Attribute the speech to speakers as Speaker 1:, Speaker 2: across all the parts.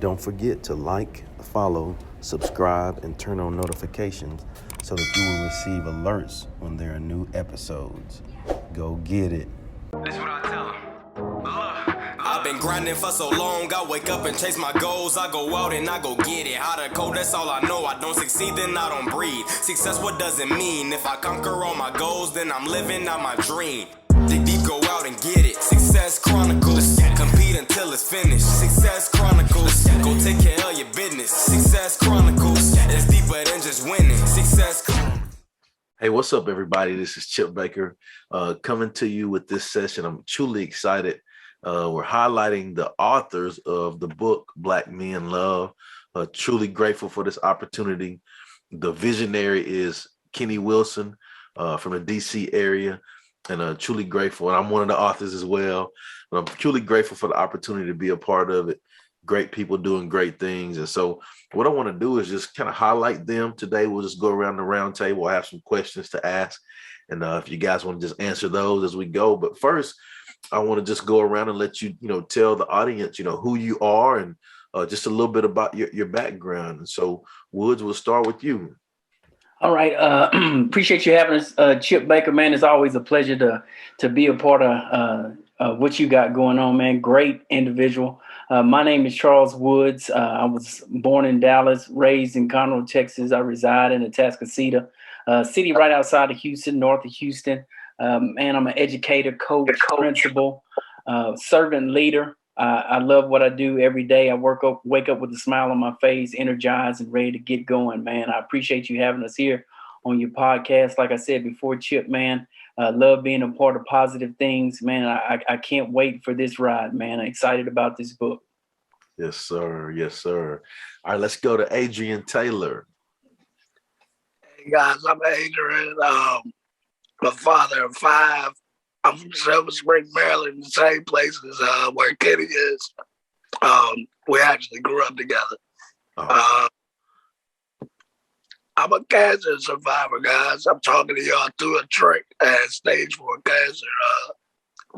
Speaker 1: Don't forget to like, follow, subscribe, and turn on notifications so that you will receive alerts when there are new episodes. Go get it.
Speaker 2: This is what I tell them. I've been grinding for so long, I wake up and chase my goals. I go out and I go get it. Hot or cold, that's all I know. I don't succeed, then I don't breathe. Success, what does it mean? If I conquer all my goals, then I'm living out my dream. Dig deep, go out and get it. Success Chronicles. Compete until it's finished. Success Chronicles. Go take care of your business. Success Chronicles. It's deeper than just winning. Success Chronicles.
Speaker 1: Hey, what's up, everybody? This is Chip Baker coming to you with this session. I'm truly excited. We're highlighting the authors of the book, Black Men Love. Truly grateful for this opportunity. The visionary is Kenneth Wilson from the DC area, and truly grateful. And I'm one of the authors as well. But I'm truly grateful for the opportunity to be a part of it. Great people doing great things. And so what I want to do is just kind of highlight them today. We'll just go around the round table. I have some questions to ask. And if you guys want to just answer those as we go. But first, I want to just go around and let you, tell the audience, who you are and just a little bit about your background. And so, Woods, we'll start with you.
Speaker 3: All right. Appreciate you having us, Chip Baker, man. It's always a pleasure to be a part of what you got going on, man. Great individual. My name is Charles Woods. I was born in Dallas, raised in Conroe, Texas. I reside in Atascocita, city right outside of Houston, north of Houston. And I'm an educator, coach, principal, servant leader. I love what I do every day. I wake up with a smile on my face, energized and ready to get going, man. I appreciate you having us here on your podcast. Like I said before, Chip, man, love being a part of positive things, man. I can't wait for this ride, man. I'm excited about this book.
Speaker 1: Yes, sir. Yes, sir. All right, let's go to Adrian Taylor.
Speaker 4: Hey, guys, I'm Adrian. My father of five. I'm from Silver Spring, Maryland, the same place as where Kenny is. We actually grew up together. I'm a cancer survivor, guys. I'm talking to y'all through a trick. I had stage 4 cancer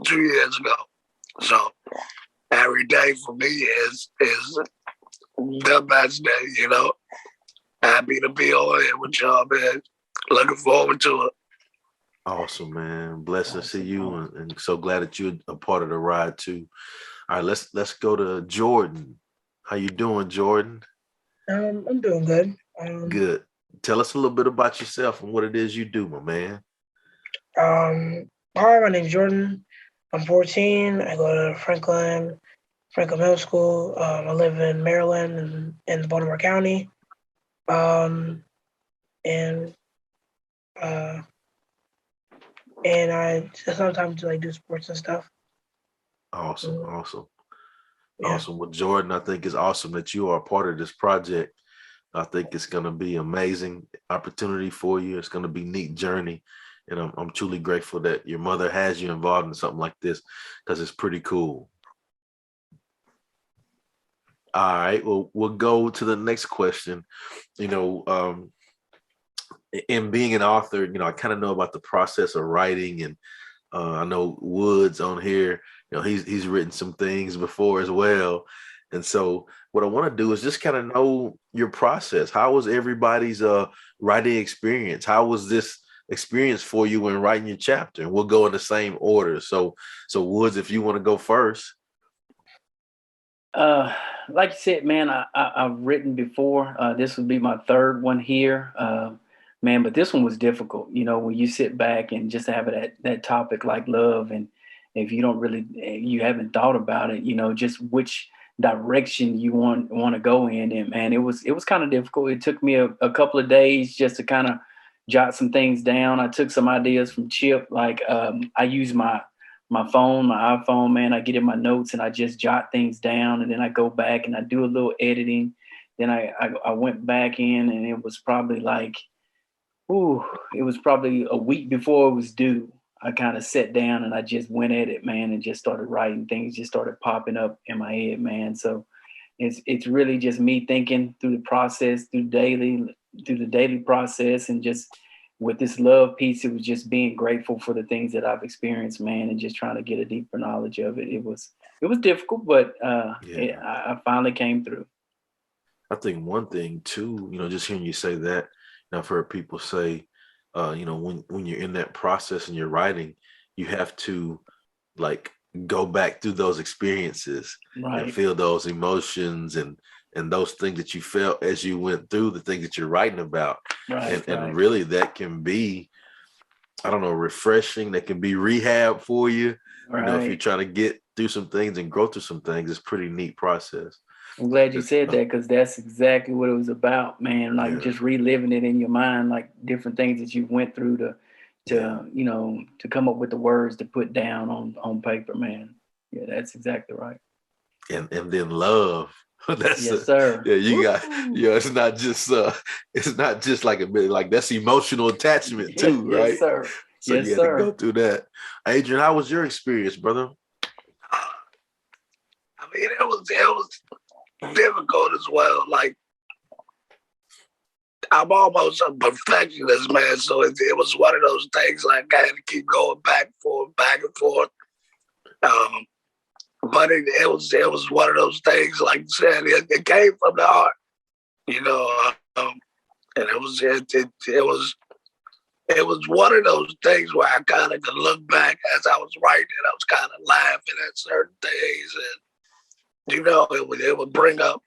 Speaker 4: 2 years ago. So every day for me is the best day, Happy to be on here with y'all, man. Looking forward to it.
Speaker 1: Awesome, man. Blessed to see you, and so glad that you're a part of the ride too. All right, let's go to Jordan. How you doing, Jordan?
Speaker 5: I'm doing good.
Speaker 1: Good. Tell us a little bit about yourself and what it is you do, my man.
Speaker 5: Hi, my name's Jordan. I'm 14. I go to Franklin Middle School. I live in Maryland and in Baltimore County. And I sometimes do sports and stuff.
Speaker 1: Awesome.
Speaker 5: Yeah.
Speaker 1: Awesome. Well, Jordan, I think it's awesome that you are a part of this project. I think it's going to be amazing opportunity for you. It's going to be a neat journey. And I'm truly grateful that your mother has you involved in something like this because it's pretty cool. All right. Well, we'll go to the next question. In being an author, I kind of know about the process of writing, and I know Woods on here, he's written some things before as well. And so what I want to do is just kind of know your process. How was everybody's writing experience? How was this experience for you when writing your chapter? And we'll go in the same order. So Woods, if you want to go first.
Speaker 3: Like you said, man, I've written before. This would be my third one here. Man, but this one was difficult, when you sit back and just have that topic like love, and if you haven't thought about it, just which direction you want to go in. And man, it was kind of difficult. It took me a couple of days just to kind of jot some things down. I took some ideas from Chip, like I use my phone, my iPhone, man. I get in my notes and I just jot things down, and then I go back and I do a little editing. Then I went back in, and it was probably a week before it was due. I kind of sat down and I just went at it, man, and just started writing. Things just started popping up in my head, man. So it's really just me thinking through the process, through the daily process, and just with this love piece, it was just being grateful for the things that I've experienced, man, and just trying to get a deeper knowledge of it. It was difficult, but I finally came through.
Speaker 1: I think one thing too, just hearing you say that, and I've heard people say, when you're in that process and you're writing, you have to like go back through those experiences and feel those emotions and those things that you felt as you went through the things that you're writing about. And really that can be, I don't know, refreshing. That can be rehab for you. If you're trying to get through some things and grow through some things, it's a pretty neat process.
Speaker 3: I'm glad you said that, because that's exactly what it was about, man. Like just reliving it in your mind, like different things that you went through to come up with the words to put down on paper, man. Yeah, that's exactly right.
Speaker 1: And then love. That's
Speaker 3: yes, sir.
Speaker 1: Yeah, you got. It's not just like that's emotional attachment too, right?
Speaker 3: Yes, sir.
Speaker 1: So you had to go through that. Adrian, how was your experience, brother?
Speaker 4: I mean, it was difficult as well. Like, I'm almost a perfectionist, man. So it was one of those things like I had to keep going back and forth. But it was one of those things, like you said, it came from the heart, and it was one of those things where I kind of could look back as I was writing it. I was kind of laughing at certain things, and it would bring up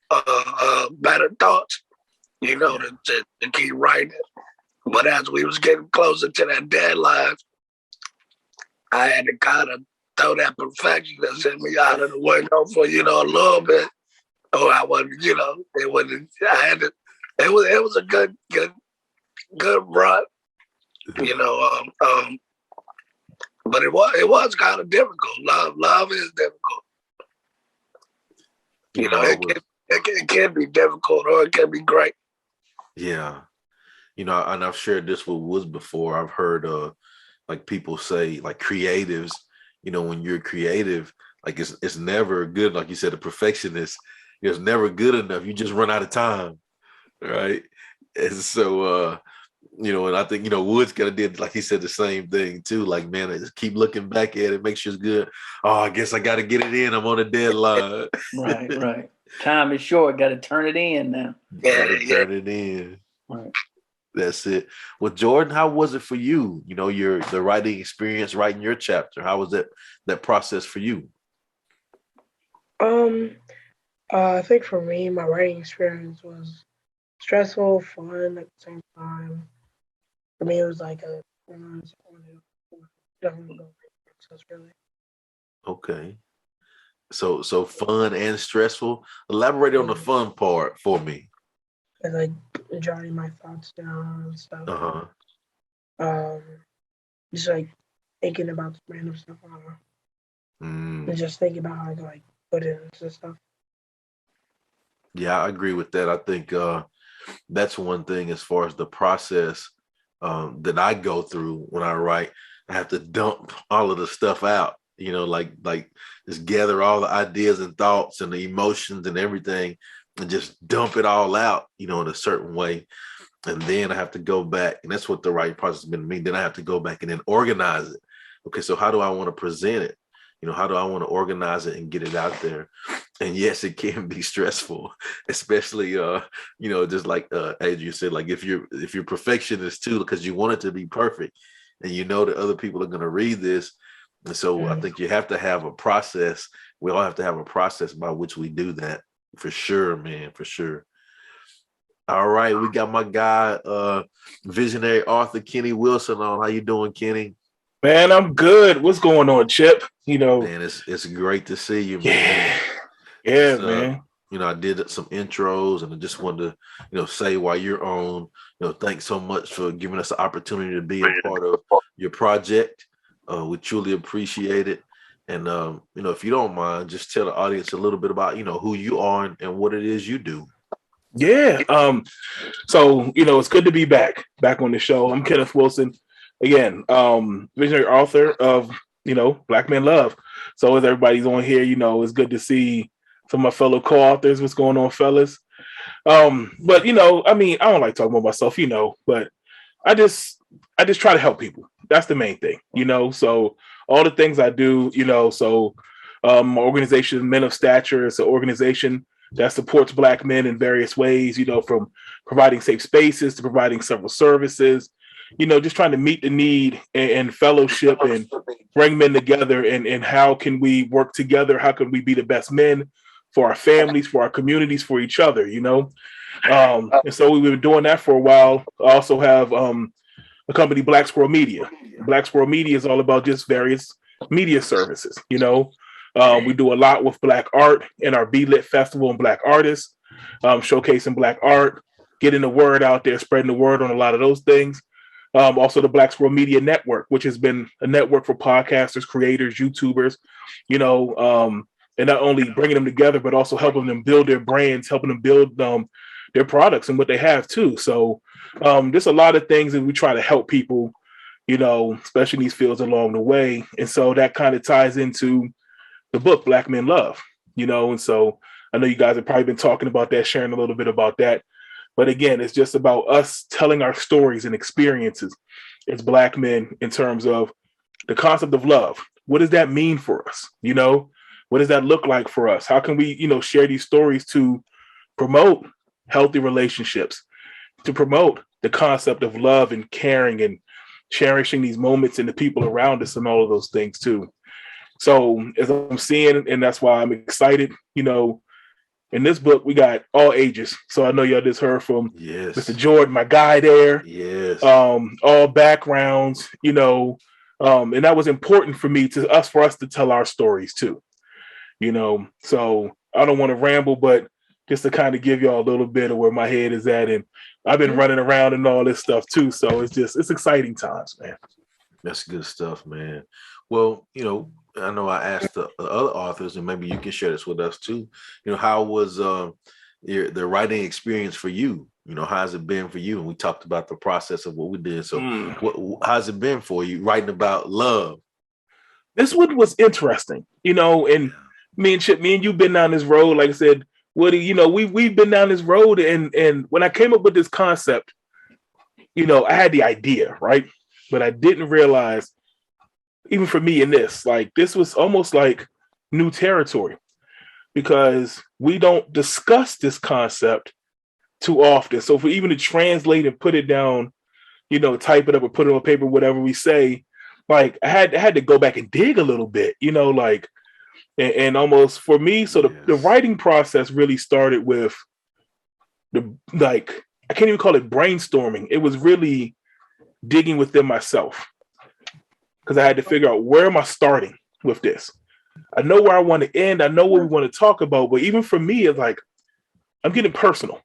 Speaker 4: better thoughts, to keep writing it. But as we was getting closer to that deadline, I had to kind of throw that perfectionist in me out of the window for, a little bit. Or I wasn't, it wasn't, I had to, it was a good run, but it was kind of difficult. Love is difficult. It can be difficult or it can be great.
Speaker 1: Yeah. And I've shared this with Woods before. I've heard like people say, like creatives, when you're creative, like it's never good. Like you said, a perfectionist, it's never good enough. You just run out of time. Right. And so, and I think, Woods kind of did, like he said, the same thing too. Like, man, I just keep looking back at it, make sure it's good. Oh, I guess I got to get it in. I'm on a deadline.
Speaker 3: Right. Time is short. Got to turn it in now.
Speaker 1: Turn it in.
Speaker 3: Right.
Speaker 1: That's it. Well, Jordan, how was it for you? The writing experience, writing your chapter. How was that process for you?
Speaker 5: I think for me, my writing experience was stressful, fun at the same time. For me, it was like really.
Speaker 1: Okay. So fun and stressful. Elaborate on the fun part for me.
Speaker 5: And like jotting my thoughts down and stuff. Just like thinking about random stuff. And just thinking about how I could like put it into stuff.
Speaker 1: Yeah, I agree with that. I think that's one thing as far as the process that I go through when I write. I have to dump all of the stuff out, like just gather all the ideas and thoughts and the emotions and everything and just dump it all out, in a certain way. And then I have to go back, and that's what the writing process has been to me. Then I have to go back and then organize it. Okay, so how do I want to present it? How do I want to organize it and get it out there? And yes, it can be stressful, especially, just like Adrian said, like if you're perfectionist too, because you want it to be perfect and that other people are going to read this. And so I think you have to have a process. We all have to have a process by which we do that, for sure, man, for sure. All right, we got my guy, visionary author Kenneth Wilson on. How you doing, Kenny?
Speaker 6: Man, I'm good. What's going on, Chip?
Speaker 1: Man, it's great to see you, man.
Speaker 6: Yeah, man.
Speaker 1: I did some intros, and I just wanted to, say while you're on, thanks so much for giving us the opportunity to be a part of your project. We truly appreciate it. And, if you don't mind, just tell the audience a little bit about, who you are and what it is you do.
Speaker 6: Yeah. So, it's good to be back on the show. I'm Kenneth Wilson. Again, visionary author of, Black Men Love. So as everybody's on here, it's good to see some of my fellow co-authors. What's going on, fellas? But, I don't like talking about myself, but I just try to help people. That's the main thing, so all the things I do, my organization, Men of Stature, is an organization that supports Black men in various ways, from providing safe spaces to providing several services, just trying to meet the need and fellowship and bring men together, and how can we work together? How can we be the best men for our families, for our communities, for each other, And so we've been doing that for a while. I also have a company, Black Squirrel Media. Black Squirrel Media is all about just various media services, we do a lot with Black art in our B-Lit Festival and Black artists, showcasing Black art, getting the word out there, spreading the word on a lot of those things. Also the Black Squirrel Media Network, which has been a network for podcasters, creators, YouTubers, and not only bringing them together, but also helping them build their brands, helping them build their products and what they have too. So there's a lot of things that we try to help people, especially in these fields along the way. And so that kind of ties into the book, Black Men Love, and so I know you guys have probably been talking about that, sharing a little bit about that. But again, it's just about us telling our stories and experiences as Black men in terms of the concept of love. What does that mean for us? What does that look like for us? How can we, share these stories to promote healthy relationships, to promote the concept of love and caring and cherishing these moments and the people around us and all of those things too. So as I'm seeing, and that's why I'm excited, in this book, we got all ages. So I know y'all just heard from Mr. Jordan, my guy there.
Speaker 1: Yes.
Speaker 6: All backgrounds, and that was important for us to tell our stories too. So I don't want to ramble, but just to kind of give y'all a little bit of where my head is at. And I've been running around and all this stuff too. So it's exciting times, man.
Speaker 1: That's good stuff, man. Well, I know I asked the other authors, and maybe you can share this with us too. How was the writing experience for you? How's it been for you? And we talked about the process of what we did. So how's it been for you writing about love?
Speaker 6: This one was interesting, and me and Chip, you've been down this road. Like I said, Woody, we've been down this road. And when I came up with this concept, I had the idea, right? But I didn't realize, even for me in this was almost like new territory, because we don't discuss this concept too often. So for even to translate and put it down, type it up or put it on paper, whatever we say, I had to go back and dig a little bit, and almost for me. So the writing process really started with I can't even call it brainstorming. It was really digging within myself, because I had to figure out, where am I starting with this? I know where I want to end. I know what we want to talk about. But even for me, it's I'm getting personal,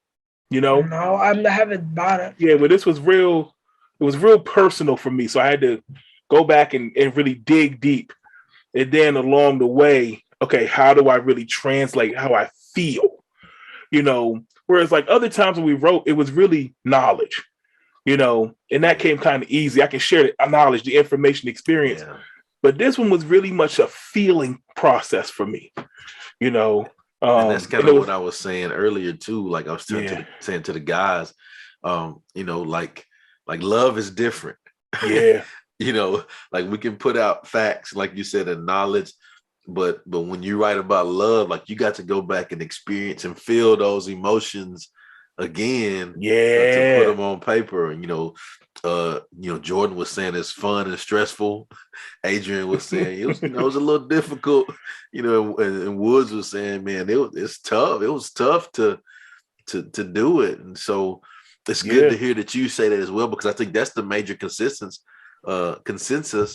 Speaker 5: No, I haven't bought it.
Speaker 6: Yeah, but this was real. It was real personal for me. So I had to go back and really dig deep. And then along the way, okay, how do I really translate how I feel? Whereas other times when we wrote, it was really knowledge. And that came kind of easy. I can share the knowledge, the information, the experience. Yeah. But this one was really much a feeling process for me,
Speaker 1: and that's kind of what I was saying earlier too. I was saying to the guys, like love is different.
Speaker 6: Yeah.
Speaker 1: We can put out facts, like you said, and knowledge, but when you write about love, you got to go back and experience and feel those emotions again, to put them on paper. And Jordan was saying it's fun and stressful. Adrian was saying it was a little difficult, and Woods was saying, man, it's tough. It was tough to do it. And so it's good to hear that you say that as well, because I think that's the major consensus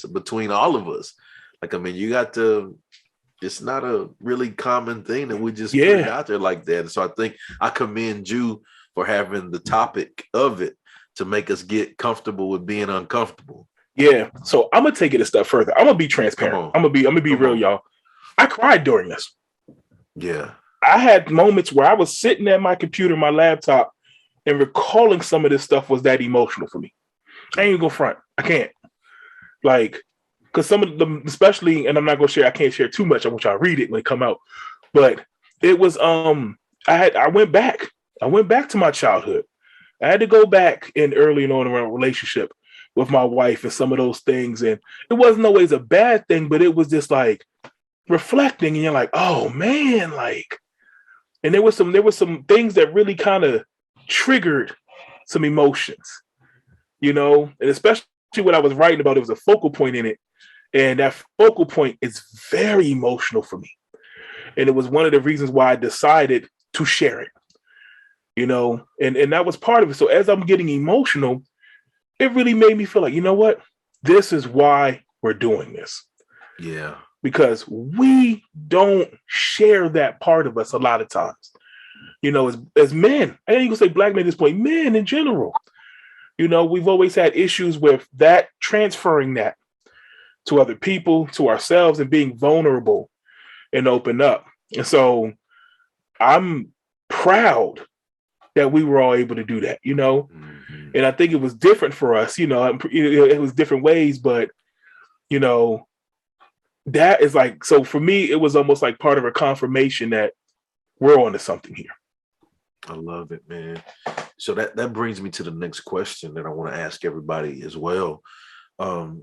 Speaker 1: between all of us. You got to, it's not a really common thing that we just put it out there like that. And so I think I commend you for having the topic of it to make us get comfortable with being uncomfortable.
Speaker 6: Yeah. So I'm gonna take it a step further. I'm gonna be transparent. I'm gonna be real, y'all. I cried during this.
Speaker 1: Yeah.
Speaker 6: I had moments where I was sitting at my computer, my laptop, and recalling some of this stuff was that emotional for me. I ain't gonna front. I can't. Because some of them, especially, and I'm not gonna share, I can't share too much. I want y'all to read it when it come out. But it was I went back. I went back to my childhood. I had to go back in early on around relationship with my wife and some of those things. And it wasn't always a bad thing, but it was just reflecting, and you're oh man, And there was some things that really kind of triggered some emotions, and especially what I was writing about, it was a focal point in it. And that focal point is very emotional for me. And it was one of the reasons why I decided to share it, and that was part of it. So as I'm getting emotional, it really made me feel like, you know what? This is why we're doing this.
Speaker 1: Yeah.
Speaker 6: Because we don't share that part of us a lot of times. As men, I ain't even gonna say black men at this point, men in general, we've always had issues with that, transferring that to other people, to ourselves, and being vulnerable and open up. And so I'm proud that we were all able to do that,
Speaker 1: Mm-hmm.
Speaker 6: And I think it was different for us, it was different ways, but, that is like, so for me, it was almost like part of a confirmation that we're onto something here.
Speaker 1: I love it, man. So that brings me to the next question that I want to ask everybody as well. Now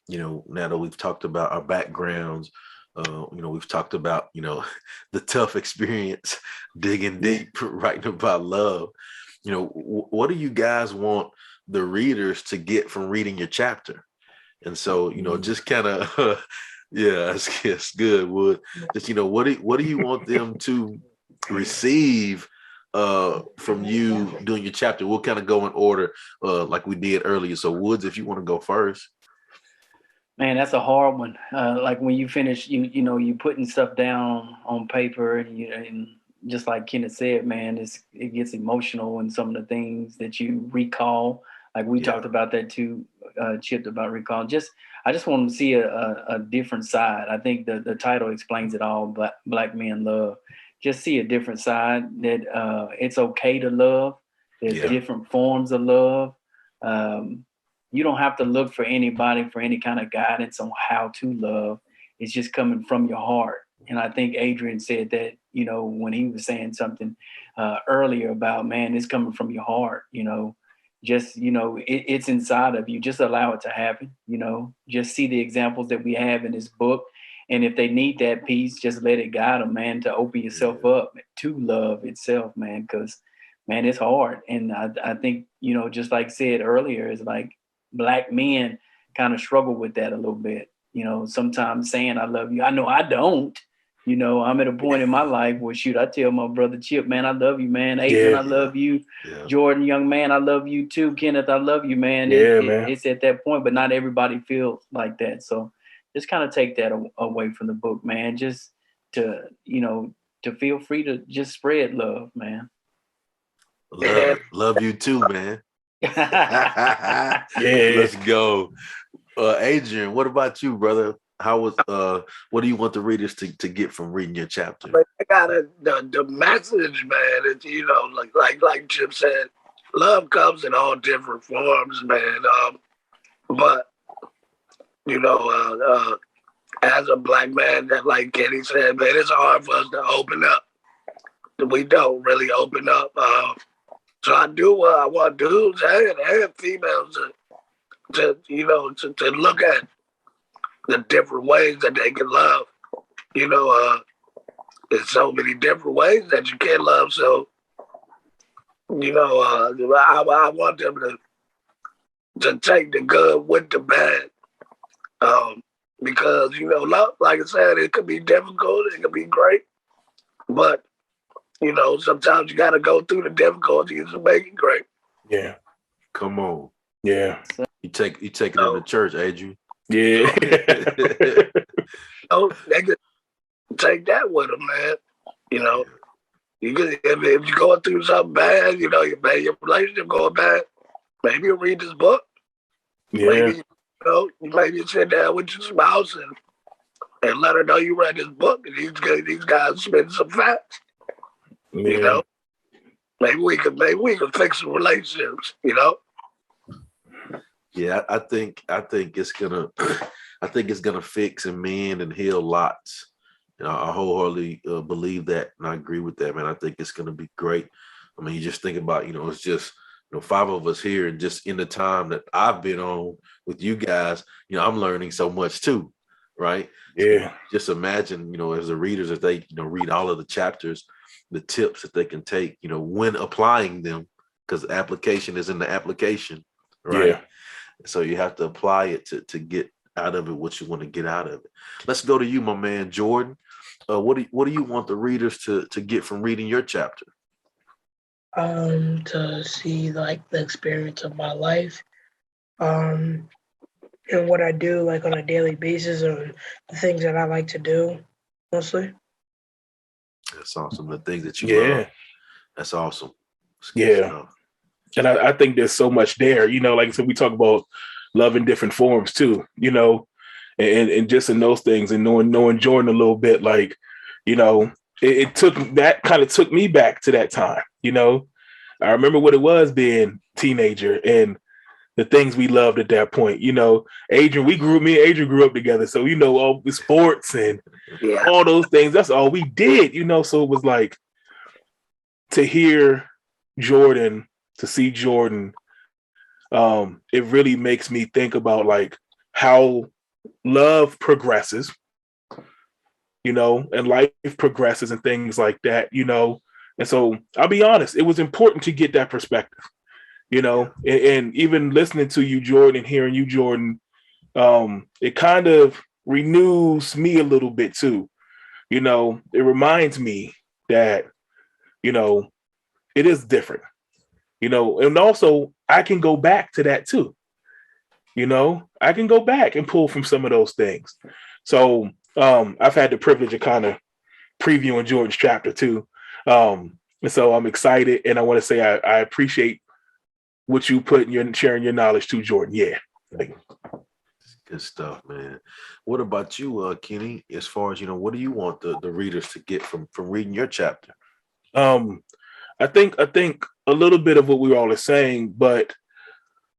Speaker 1: that we've talked about our backgrounds, we've talked about, the tough experience, digging deep, writing about love. What do you guys want the readers to get from reading your chapter? And so, just kind of, yeah, it's good, Wood. Just, what do you want them to receive from you doing your chapter? We'll kind of go in order like we did earlier. So Woods, if you want to go first.
Speaker 3: Man, that's a hard one. Like when you finish, you putting stuff down on paper, and just like Kenneth said, man, it gets emotional, and some of the things that you recall, like we talked about that too, Chip, about recall. I just want to see a different side. I think the title explains it all. Black Men Love. Just see a different side, that it's okay to love. There's different forms of love. You don't have to look for anybody for any kind of guidance on how to love. It's just coming from your heart. And I think Adrian said that, when he was saying something earlier about, man, it's coming from your heart, just, it's inside of you. Just allow it to happen, just see the examples that we have in this book. And if they need that piece, just let it guide them, man, to open yourself up to love itself, man, because, man, it's hard. And I think, just like said earlier, it's like Black men kind of struggle with that a little bit. Sometimes saying I love you. I know I don't. I'm at a point in my life where, shoot, I tell my brother Chip, man, I love you, man. Adrian, I love you. Yeah. Jordan, young man, I love you too. Kenneth, I love you, man.
Speaker 6: Man.
Speaker 3: It's at that point, but not everybody feels like that. So just kind of take that away from the book, man. Just to feel free to just spread love, man.
Speaker 1: Love you too, man. Let's go. Adrian, what about you, brother? What do you want the readers to get from reading your chapter?
Speaker 4: I got the message, man. It's, like Chip said, love comes in all different forms, man. But as a Black man, that, like Kenny said, man, it's hard for us to open up. We don't really open up. So I do what I want dudes and females to look at the different ways that they can love. There's so many different ways that you can love. So, I want them to take the good with the bad. Because, love, like I said, it could be difficult, it could be great, but sometimes you got to go through the difficulties to make it great.
Speaker 6: Yeah.
Speaker 1: Come on.
Speaker 6: Yeah.
Speaker 1: You take it into church, Adrian.
Speaker 6: Yeah.
Speaker 4: They could take that with them, man. You could, if you're going through something bad, your relationship going bad, maybe you read this book.
Speaker 6: Yeah.
Speaker 4: Maybe you sit down with your spouse and let her know you read this book and these guys spend some facts.
Speaker 6: Yeah.
Speaker 4: Maybe we can fix some relationships.
Speaker 1: Yeah, I think it's gonna fix and mend and heal lots. I wholeheartedly believe that, and I agree with that, man. I think it's gonna be great. I mean, you just think about, it's just 5 of us here, and just in the time that I've been on with you guys, I'm learning so much too, right?
Speaker 6: Yeah.
Speaker 1: So just imagine, as the readers, as they read all of the chapters, the tips that they can take, when applying them, because application is in the application, right?
Speaker 6: Yeah.
Speaker 1: So you have to apply it to get out of it what you want to get out of it. Let's go to you, my man, Jordan. What do you want the readers to get from reading your chapter?
Speaker 5: To see the experience of my life, and what I do on a daily basis, and the things that I like to do mostly.
Speaker 1: That's awesome. The things that you love. That's awesome.
Speaker 6: Yeah. And I think there's so much there, like I said, we talk about love in different forms too, and just in those things, and knowing Jordan a little bit, it took me back to that time. I remember what it was being teenager and the things we loved at that point. Adrian, me and Adrian grew up together, so all the sports and all those things. That's all we did. So it was like to hear Jordan, to see Jordan. It really makes me think about how love progresses, and life progresses and things like that, And so I'll be honest, it was important to get that perspective, and even listening to you, Jordan, and hearing you, Jordan, it kind of renews me a little bit too. It reminds me that, it is different, and also I can go back to that too. I can go back and pull from some of those things. So I've had the privilege of kind of previewing Jordan's chapter too. And so I'm excited, and I want to say I appreciate what you put in your sharing your knowledge to Jordan. Yeah.
Speaker 1: Good stuff, man. What about you, Kenny? As far as, what do you want the readers to get from reading your chapter?
Speaker 6: I think a little bit of what we all are saying, but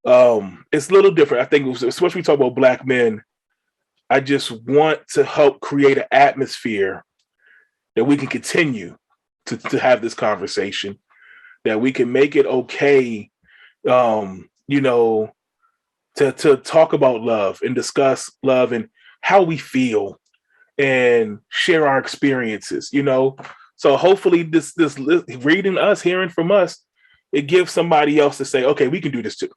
Speaker 6: it's a little different. I think, especially we talk about Black men, I just want to help create an atmosphere that we can continue to have this conversation, that we can make it okay, to talk about love and discuss love and how we feel and share our experiences, So hopefully this reading us, hearing from us, it gives somebody else to say, okay, we can do this too,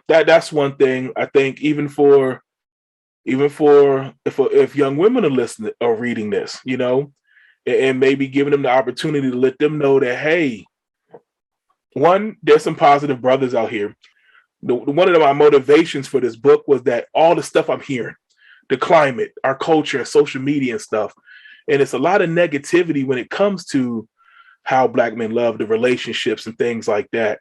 Speaker 6: that's one thing. I think even for if young women are listening or reading this, and maybe giving them the opportunity to let them know that, hey, one, there's some positive brothers out here. One of my motivations for this book was that all the stuff I'm hearing, the climate, our culture, and social media and stuff, and it's a lot of negativity when it comes to how Black men love, the relationships and things like that.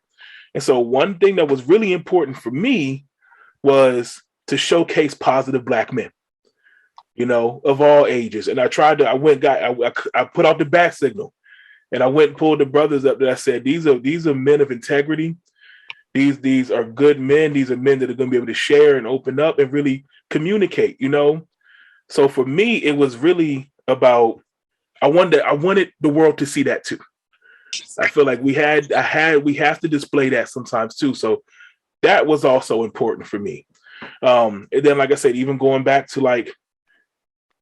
Speaker 6: And so one thing that was really important for me was to showcase positive Black men, of all ages. And I put out the bat signal, and I went and pulled the brothers up that I said, these are men of integrity. These are good men. These are men that are going to be able to share and open up and really communicate, So for me, it was really about, I wanted the world to see that too. I feel like we have to display that sometimes too. So that was also important for me. And then, like I said, even going back to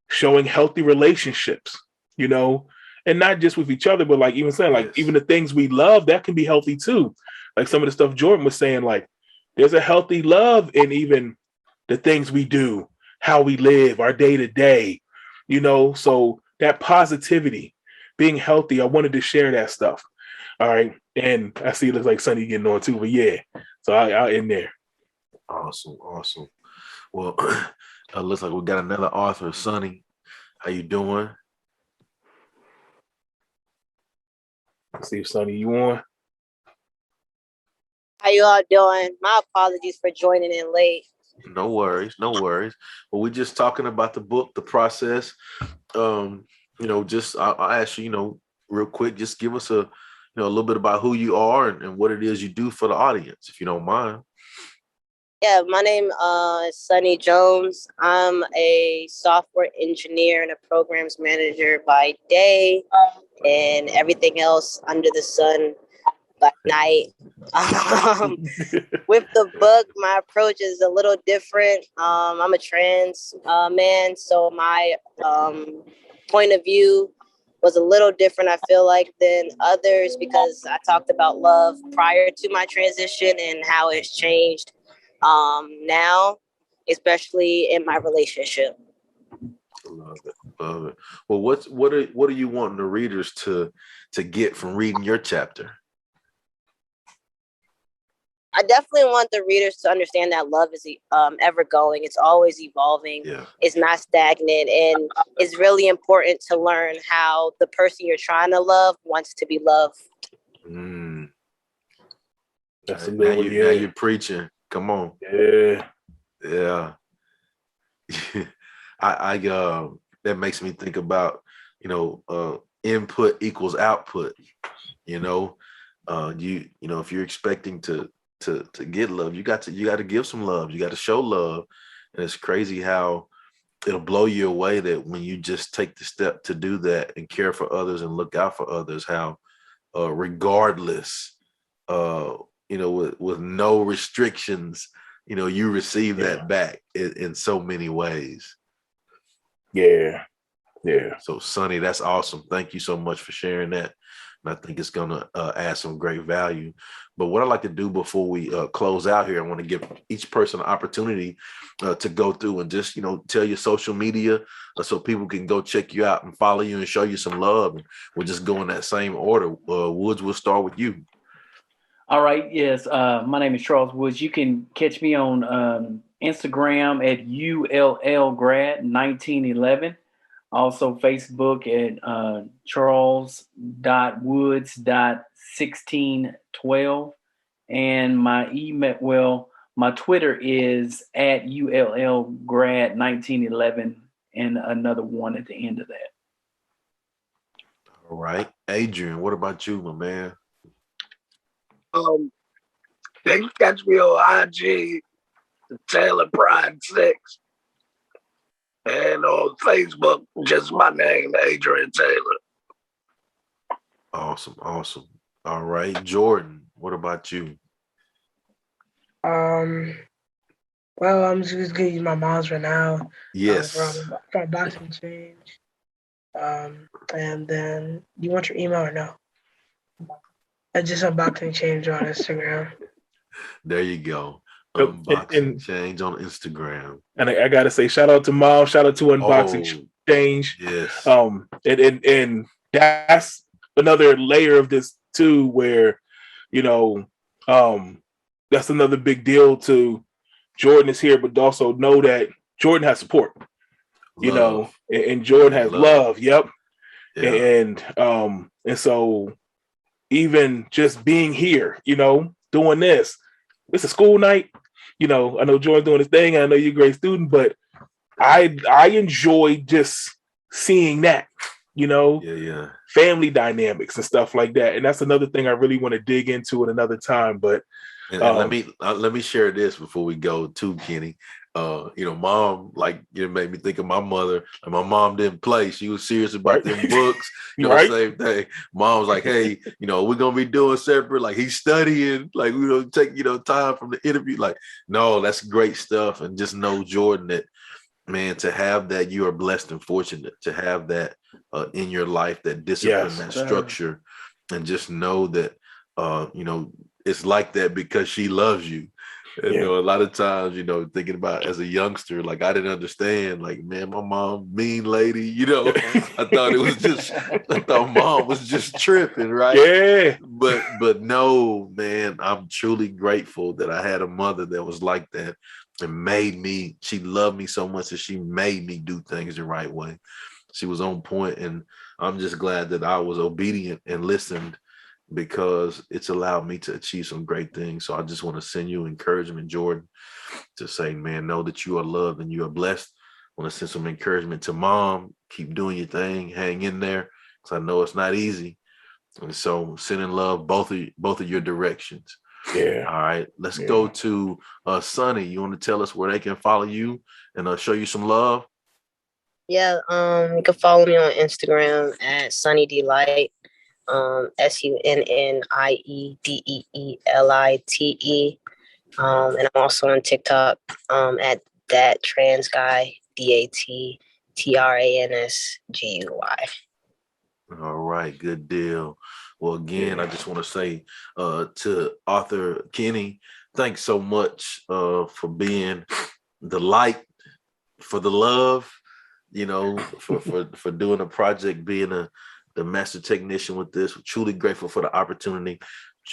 Speaker 6: showing healthy relationships, and not just with each other, but even saying even the things we love, that can be healthy too. Like some of the stuff Jordan was saying, there's a healthy love in even the things we do, how we live, our day to day, so that positivity, being healthy, I wanted to share that stuff. All right. And I see it looks like Sonny getting on too, but yeah. So I'll end there.
Speaker 1: Awesome. Well, looks like we got another author, Sonny. How you doing?
Speaker 6: Let's see if Sonny, you on?
Speaker 7: How you all doing? My apologies for joining in late.
Speaker 1: No worries. Well, we're just talking about the book, the process. I'll ask you, real quick, just give us a little bit about who you are and what it is you do for the audience, if you don't mind.
Speaker 7: Yeah, my name is Sonny Jones. I'm a software engineer and a programs manager by day, and everything else under the sun by night. With the book, my approach is a little different. I'm a trans man, so my point of view was a little different, I feel like, than others, because I talked about love prior to my transition and how it's changed now, especially in my relationship.
Speaker 1: Love it, love it. Well, what are you wanting the readers to get from reading your chapter?
Speaker 7: I definitely want the readers to understand that love is ever going. It's always evolving.
Speaker 1: Yeah.
Speaker 7: It's not stagnant. And it's really important to learn how the person you're trying to love wants to be loved.
Speaker 6: That's a
Speaker 1: now
Speaker 6: little,
Speaker 1: now you're preaching. Come on. Yeah. I that makes me think about, input equals output. You know, if you're expecting to get love, you got to give some love. You got to show love. And it's crazy how it'll blow you away that when you just take the step to do that and care for others and look out for others, how regardless, with no restrictions, you receive that back in so many ways.
Speaker 6: Yeah.
Speaker 1: So Sonny, that's awesome. Thank you so much for sharing that. And I think it's going to add some great value. But what I'd like to do before we close out here, I want to give each person an opportunity to go through and just, tell your social media so people can go check you out and follow you and show you some love. And we'll just go in that same order. Woods, we'll start with you.
Speaker 3: All right. Yes. My name is Charles Woods. You can catch me on Instagram at ullgrad1911. Also Facebook at charles.woods.1612. And my email, my Twitter is at ullgrad1911 and another one at the end of that.
Speaker 1: All right. Adrian, what about you, my man?
Speaker 4: They can catch me on IG, Taylor Pride 6. And on Facebook, just my name, Adrian Taylor.
Speaker 1: Awesome. All right. Jordan, what about you?
Speaker 5: Well, I'm just gonna use my mom's right now.
Speaker 1: Yes.
Speaker 5: From Boxing Change. And then you want your email or no? Just Unboxing Change on Instagram.
Speaker 1: There you go. Unboxing Change on Instagram.
Speaker 6: And I gotta say, shout out to Mom, shout out to Unboxing Change.
Speaker 1: Yes.
Speaker 6: And that's another layer of this too, where that's another big deal to Jordan is here, but also know that Jordan has support. And Jordan has love. Yep. Yeah. And so even just being here, doing this, it's a school night. I know Jordan's doing his thing, and I know you're a great student, but I enjoy just seeing that, family dynamics and stuff like that. And that's another thing I really want to dig into at another time. But
Speaker 1: and let me share this before we go to Kenny. Mom, made me think of my mother. And my mom didn't play. She was serious about them books. Same thing. Mom was like, hey, we're going to be doing separate. Like, he's studying. Like, we don't take, time from the interview. Like, no, that's great stuff. And just know, Jordan, that, man, to have that, you are blessed and fortunate to have that in your life, that discipline, that structure. And just know that, it's like that because she loves you. And, a lot of times, thinking about as a youngster, like I didn't understand, like, man, my mom, mean lady, I thought mom was just tripping, right?
Speaker 6: Yeah.
Speaker 1: But no, man, I'm truly grateful that I had a mother that was like that and she loved me so much that she made me do things the right way. She was on point, and I'm just glad that I was obedient and listened, because it's allowed me to achieve some great things. So I just want to send you encouragement, Jordan, to say, man, know that you are loved and you are blessed. I want to send some encouragement to Mom. Keep doing your thing. Hang in there, because I know it's not easy. And so sending love both of your directions.
Speaker 6: Yeah.
Speaker 1: All right. Let's go to Sonny. You want to tell us where they can follow you and show you some love?
Speaker 7: Yeah. You can follow me on Instagram at Sunny Delight. SUNNIEDEELITE. And I'm also on TikTok at that trans guy, DATTRANSGUY.
Speaker 1: All right, good deal. Well, again, I just want to say to author Kenny, thanks so much for being the light, for the love, for doing a project, being the master technician with this. We're truly grateful for the opportunity.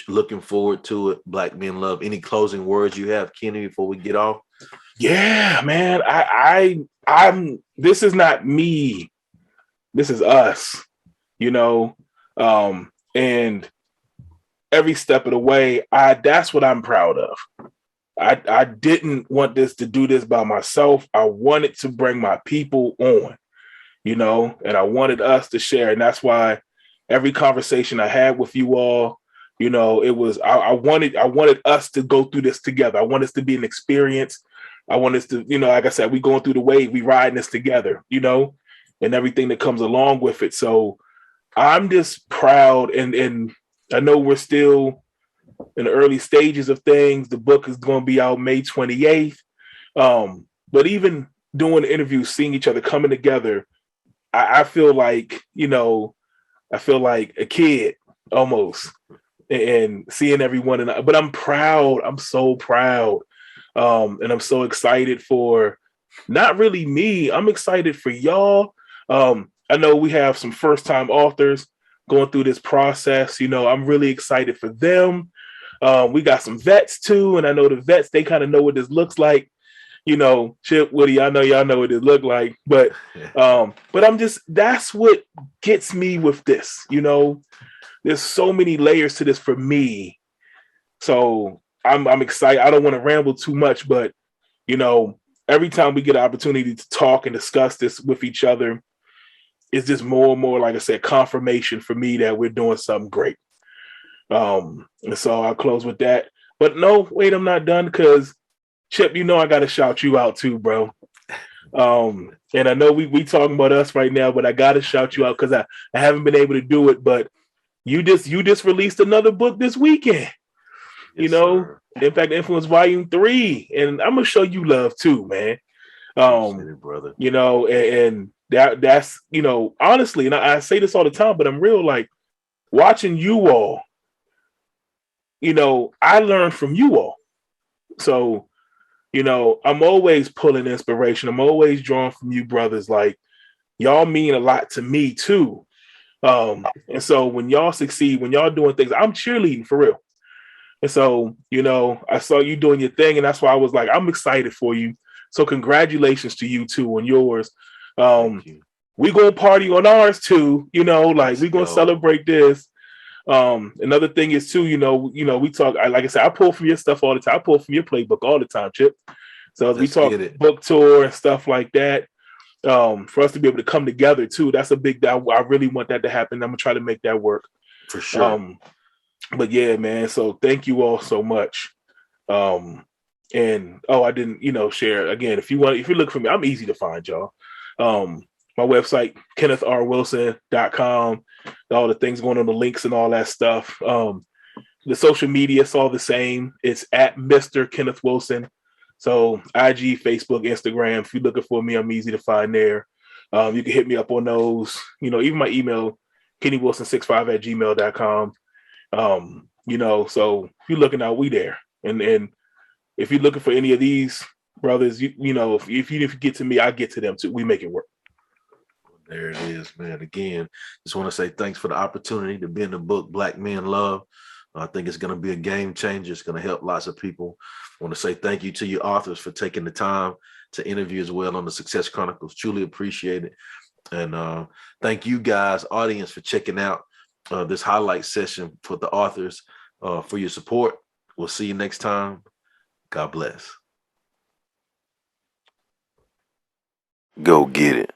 Speaker 1: Looking forward to it. Black Men Love. Any closing words you have, Kenny, before we get off?
Speaker 6: Yeah, man. I'm this is not me. This is us, and every step of the way, that's what I'm proud of. I didn't want to do this by myself. I wanted to bring my people on, and I wanted us to share. And that's why every conversation I had with you all, it was, I wanted us to go through this together. I want us to be an experience. I want us to, like I said, we going through the wave, we riding this together, and everything that comes along with it. So I'm just proud. And I know we're still in the early stages of things. The book is going to be out May 28th. But even doing the interviews, seeing each other coming together, I feel like, I feel like a kid almost, and seeing everyone. But I'm proud. I'm so proud. And I'm so excited for not really me. I'm excited for y'all. I know we have some first time authors going through this process. I'm really excited for them. We got some vets too. And I know the vets, they kind of know what this looks like. Chip, Woody, I know y'all know what it looked like, but that's what gets me with this. There's so many layers to this for me. So I'm excited. I don't want to ramble too much, but every time we get an opportunity to talk and discuss this with each other, it's just more and more, like I said, confirmation for me that we're doing something great. And so I'll close with that. But no, wait, I'm not done, because Chip, I got to shout you out too, bro. And I know we talking about us right now, but I got to shout you out because I haven't been able to do it. But you just released another book this weekend.
Speaker 1: Yes, sir.
Speaker 6: Impact Influence Volume 3, and I'm gonna show you love too, man.
Speaker 1: Appreciate it, brother.
Speaker 6: And that's honestly, and I say this all the time, but I'm real, like watching you all. I learned from you all, so I'm always pulling inspiration. I'm always drawing from you brothers. Like, y'all mean a lot to me too. And so when y'all succeed, when y'all doing things, I'm cheerleading for real. And so, I saw you doing your thing, and that's why I was like, I'm excited for you. So congratulations to you too on yours. We gonna party on ours too, we're gonna celebrate this. Another thing is too, we talk, like I said, I pull from your stuff all the time. I pull from your playbook all the time, Chip. So as we talk book tour and stuff like that, for us to be able to come together too, that's a big, I really want that to happen. I'm gonna try to make that work
Speaker 1: for sure.
Speaker 6: But yeah, man. So thank you all so much. And I didn't, share again. If you look for me, I'm easy to find, y'all. My website, KennethRWilson.com. All the things going on, the links and all that stuff. The social media, it's all the same. It's at Mr. Kenneth Wilson. So IG, Facebook, Instagram. If you're looking for me, I'm easy to find there. You can hit me up on those. Even my email, KennyWilson65@gmail.com. So if you're looking out, we there. And if you're looking for any of these brothers, if you get to me, I get to them too. We make it work.
Speaker 1: There it is, man. Again, just want to say thanks for the opportunity to be in the book Black Men Love. I think it's going to be a game changer. It's going to help lots of people. I want to say thank you to your authors for taking the time to interview as well on the Success Chronicles. Truly appreciate it. And thank you guys, audience, for checking out this highlight session for the authors, for your support. We'll see you next time. God bless. Go get it.